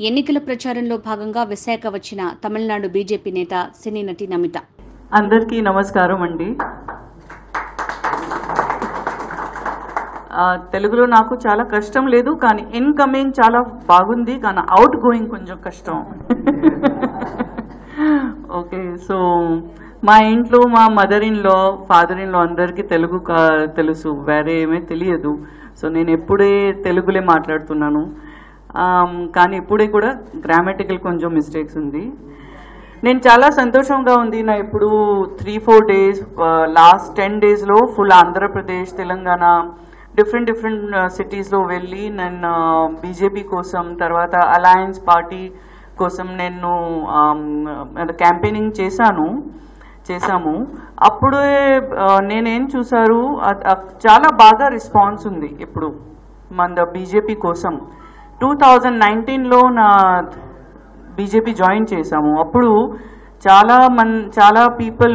ఎన్నికల ప్రచారంలో భాగంగా విశాఖ వచ్చిన తమిళనాడు బీజేపీ నేత సినీ నటి నమిత. అందరికీ నమస్కారం అండి. తెలుగులో నాకు చాలా కష్టం లేదు, కానీ ఇన్కమింగ్ చాలా బాగుంది, కానీ అవుట్ గోయింగ్ కొంచెం కష్టం. ఓకే, సో మా ఇంట్లో మా mother in law, father in law అందరికీ తెలుగు తెలుసు, వేరే ఏమీ తెలియదు. సో నేను ఎప్పుడే తెలుగులే మాట్లాడుతున్నాను, కానీ ఇప్పుడే కూడా గ్రామటికల్ కొంచెం మిస్టేక్స్ ఉంది. నేను చాలా సంతోషంగా ఉంది. నా ఇప్పుడు 3-4 డేస్, లాస్ట్ 10 డేస్లో ఫుల్ ఆంధ్రప్రదేశ్, తెలంగాణ, డిఫరెంట్ సిటీస్లో వెళ్ళి నేను బీజేపీ కోసం, తర్వాత అలయన్స్ పార్టీ కోసం నేను క్యాంపెయినింగ్ చేశాము. అప్పుడే నేనేం చూసారు, చాలా బాగా రెస్పాన్స్ ఉంది ఇప్పుడు మన బీజేపీ కోసం. 2019లో నా బీజేపీ జాయిన్ చేశాము. అప్పుడు చాలా పీపుల్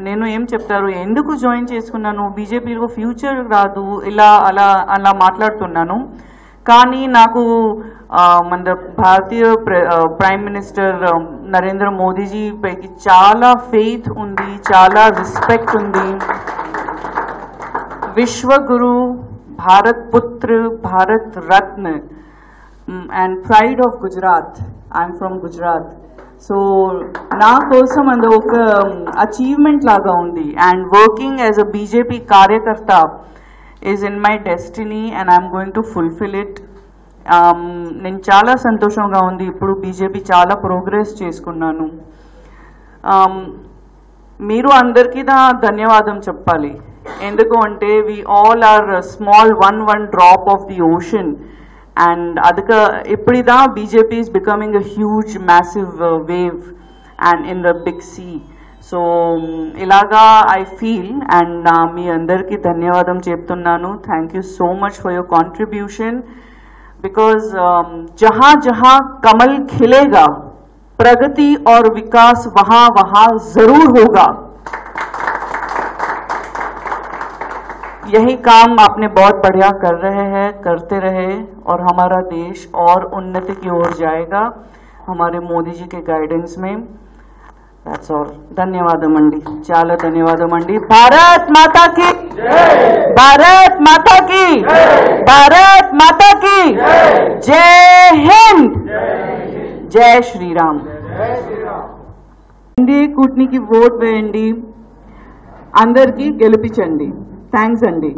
నేను ఏం చెప్తారు, ఎందుకు జాయిన్ చేసుకున్నాను, బీజేపీలో ఫ్యూచర్ రాదు, అలా మాట్లాడుతున్నాను. కానీ నాకు మన భారతీయ ప్రైమ్ మినిస్టర్ నరేంద్ర మోదీజీ పైకి చాలా ఫెయిత్ ఉంది, చాలా రెస్పెక్ట్ ఉంది. విశ్వగురు, భారత్ పుత్ర, Bharat Ratna and pride of Gujarat. I'm from Gujarat. So నా కోసం అది ఒక అచీవ్మెంట్ లాగా ఉంది. And working as a BJP కార్యకర్త is in my destiny and I'm going to fulfil it. నేను చాలా సంతోషంగా ఉంది. ఇప్పుడు బీజేపీ చాలా ప్రోగ్రెస్ చేసుకున్నాను. మీరు అందరికీ నా ధన్యవాదం చెప్పాలి. ఎందుకు అంటే we all are small one drop of the ocean. And ippadida BJP is becoming a huge massive wave and in the big sea. So ilaga I feel, and మీ అందరికీ ధన్యవాదం చెప్తున్నాను. Thank you so much for your contribution, because जहाँ जहाँ कमल खिलेगा, प्रगति और विकास वहाँ वहाँ जरूर होगा. यही काम आपने बहुत बढ़िया कर रहे हैं, करते रहे, और हमारा देश और उन्नति की ओर जाएगा हमारे मोदी जी के गाइडेंस में. That's all. धन्यवाद मंडी, चाला धन्यवाद मंडी. भारत माता की जय, भारत माता की जय, भारत माता की जय हिंद, जय श्री राम. ఎన్డీఏ కూటమికి ఓట్ వేయండి, అందరికీ గెలిపించండి. థ్యాంక్స్ అండి.